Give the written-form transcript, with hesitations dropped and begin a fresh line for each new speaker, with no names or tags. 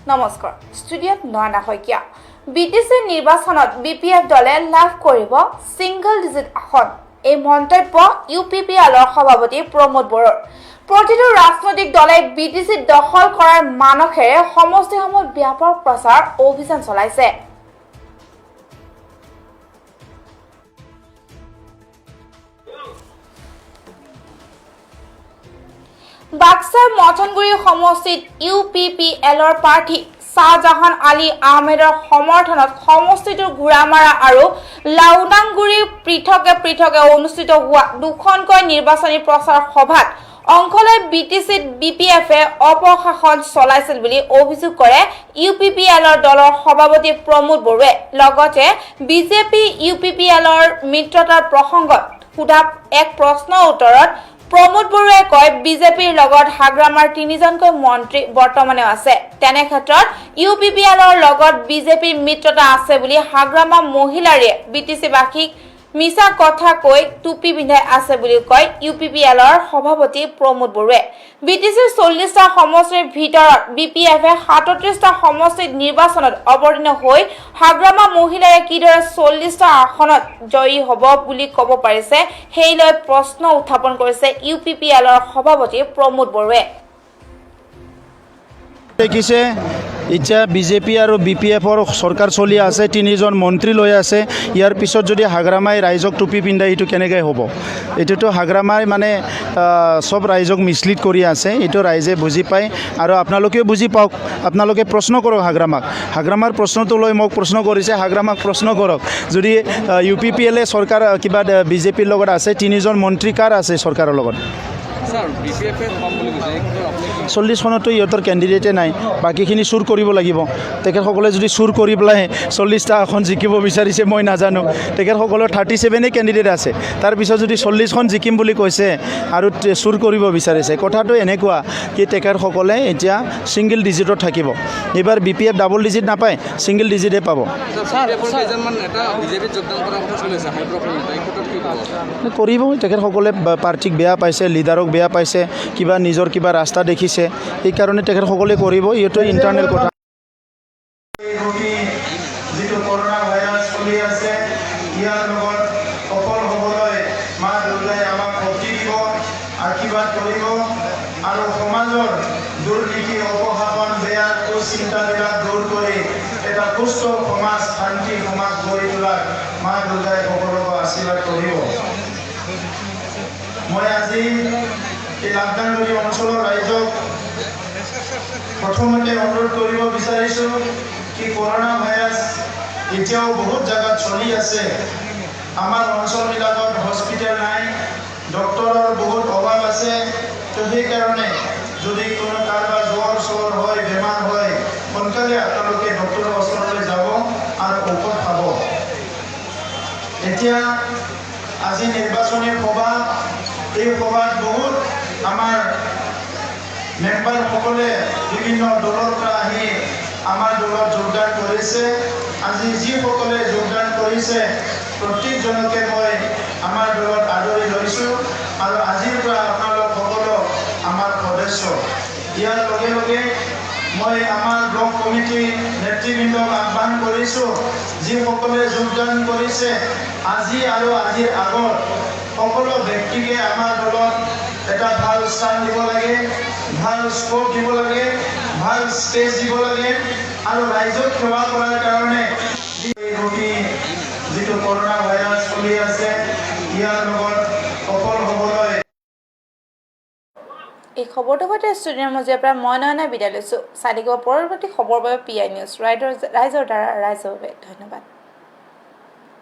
নমস্কাৰ ষ্টুডিঅ'ত নয়না শইকীয়া বিটিসি নিৰ্বাচনত বিপিএফ দলে লাভ কৰিব সিংগল ডিজিট আসন এই মন্তব্য ইউপিপিএলৰ সভাপতি প্ৰমোদ বড়োৰ প্ৰতিটো ৰাজনৈতিক দলে বিটিসি দখল কৰাৰ মানসেৰে সমষ্টিসমূহত ব্যাপক প্ৰচাৰ অভিযান চলাইছে। বাক্সাৰ মথনগুৰি সমষ্টিত ইউপিপিএলৰ প্ৰাৰ্থী শাহজাহান আলী আহমেদৰ সমৰ্থনত সমষ্টিটোৰ ঘোৰামাৰা আৰু লাউনাংগুৰি পৃথকে অনুষ্ঠিত হোৱা দুখনকৈ নিৰ্বাচনী প্ৰচাৰ সভাত অংশ লৈ বিটিসিত বিপিএফে অপশাসন চলাইছিল বুলি অভিযোগ কৰে ইউপিপিএলৰ দলৰ সভাপতি প্ৰমোদ বড়োৱে। লগতে বিজেপি ইউপিপিএলৰ মিত্ৰতাৰ প্ৰসংগত সোধা এক প্ৰশ্নৰ উত্তৰত প্ৰমোদ বড়োৱে কয় বিজেপিৰ লগত হাগ্ৰামাৰ তিনিজনকৈ মন্ত্ৰী বৰ্তমানে আছে। তেনে ক্ষেত্ৰত ইউপিপিএলৰ লগত বিজেপিৰ মিত্ৰতা আছে বুলি হাগ্ৰামা মহিলাৰে বিটিসিবাসীক মিছা কথা কৈ টুপি পিন্ধাই আছে বুলি কয় ইউপিপিএলৰ সভাপতি প্ৰমোদ বড়োৱে। বিটিসিৰ 40টা সমষ্টিৰ ভিতৰত বিপিএফে 37টা সমষ্টিত নিৰ্বাচনত অৱতীৰ্ণ হৈ হাগ্ৰামা মহিলাৰে কিদৰে 40টা আসনত জয়ী হ'ব বুলি ক'ব পাৰিছে সেই লৈ প্ৰশ্ন উত্থাপন কৰিছে ইউপিপিএলৰ সভাপতি প্ৰমোদ বড়োৱে।
দেখিছে এতিয়া বিজেপি আৰু বিপিএফৰ চৰকাৰ চলি আছে, তিনিজন মন্ত্ৰী লৈ আছে। ইয়াৰ পিছত যদি হাগ্ৰামাই ৰাইজক টুপি পিন্ধাই এইটো কেনেকৈ হ'ব? এইটোতো হাগ্ৰামাই মানে সব ৰাইজক মিছলিড কৰি আছে, এইটো ৰাইজে বুজি পায় আৰু আপোনালোকেও বুজি পাওক। আপোনালোকে প্ৰশ্ন কৰক হাগ্ৰামাৰ প্ৰশ্নটো লৈ মোক প্ৰশ্ন কৰিছে, হাগ্ৰামাক প্ৰশ্ন কৰক। যদি ইউপিপিএলে চৰকাৰ কিবা বিজেপিৰ লগত আছে, তিনিজন মন্ত্ৰী কাৰ আছে চৰকাৰৰ লগত? 40খনতো ইহঁতৰ কেণ্ডিডেটে নাই, বাকীখিনি চুৰ কৰিব লাগিব। তেখেতসকলে যদি চুৰ কৰি পেলাই 40টা আসন জিকিব বিচাৰিছে মই নাজানো। তেখেতসকলৰ 37 কেণ্ডিডেট আছে, তাৰপিছত যদি 40খন জিকিম বুলি কৈছে আৰু চুৰ কৰিব বিচাৰিছে, কথাটো এনেকুৱা কি তেখেতসকলে এতিয়া ছিংগল ডিজিটত থাকিব। এইবাৰ বিপিএফ ডাবল ডিজিট নাপায়, ছিংগল ডিজিটে পাব। কৰিব, তেখেতসকলে পাৰ্টিক বেয়া পাইছে, লিডাৰক বেয়া পাইছে, কিবা নিজৰ কিবা ৰাস্তা দেখিছে, এইকাৰণে তেখেতসকলে কৰিব। এইটো ইণ্টাৰনেল কথা।
যিটো কৰোনা ভাইৰাছ চলি আছে, ইয়াৰ লগত সফল হ'বলৈ মা দুৰ্গাই আমাক শক্তি দিব, আশীৰ্বাদ কৰিব আৰু সমাজৰ দুৰ্নীতি, অপশাসন, বেয়া কুচিন্তাবিলাক দূৰ কৰি এটা সুস্থ সমাজ, শান্তি সমাজ গঢ়ি তোলাত মা দুৰ্গাই সকলোকে আশীৰ্বাদ কৰিব। মই আজি এই লাভদানগুৰি অঞ্চলৰ ৰাইজক প্ৰথমতে অনুৰোধ কৰিব বিচাৰিছোঁ কি কৰোনা ভাইৰাছ এতিয়াও বহুত জেগাত চলি আছে। আমাৰ অঞ্চলবিলাকত হস্পিটেল নাই, ডক্টৰৰ বহুত অভাৱ আছে। তো সেইকাৰণে যদি কোনো কাৰোবাৰ জ্বৰ হয়, বেমাৰ হয়, সোনকালে আপোনালোকে ডক্টৰৰ ওচৰলৈ যাব আৰু ঔষধ খাব। এতিয়া আজি নিৰ্বাচনী সভা, এই সভাত বহুত আমাৰ মেম্বাৰসকলে বিভিন্ন দলৰ পৰা আহি আমাৰ দলত যোগদান কৰিছে। আজি যিসকলে যোগদান কৰিছে প্ৰত্যেকজনকে মই আমাৰ দলত আদৰি লৈছোঁ আৰু আজিৰ পৰা আপোনালোক সকলো আমাৰ সদস্য। ইয়াৰ লগে লগে মই আমাৰ ব্লক কমিটি নেতৃবৃন্দক আহ্বান কৰিছোঁ, যিসকলে যোগদান কৰিছে আজি আৰু আজিৰ আগত সকলো ব্যক্তিকে আমাৰ দলত এটা ভাল স্থান দিব লাগে, ভাল স্কোপ দিব লাগে, ভাল স্পেচ দিব লাগে আৰু ৰাইজক সেৱা কৰাৰ কাৰণে যিটো কৰোনা ভাইৰাছ চলি আছে, ইয়াৰ লগত সফল হ'বলৈ।
এই খবৰটোৰ সৈতে ষ্টুডিঅ'ৰ মাজৰ পৰা মই নয়না বিদায় লৈছোঁ। চাই থাকিব পৰৱৰ্তী খবৰ বাবে PI নিউজ, ৰাইজৰ দ্বাৰা ৰাইজৰ বাবে। ধন্যবাদ।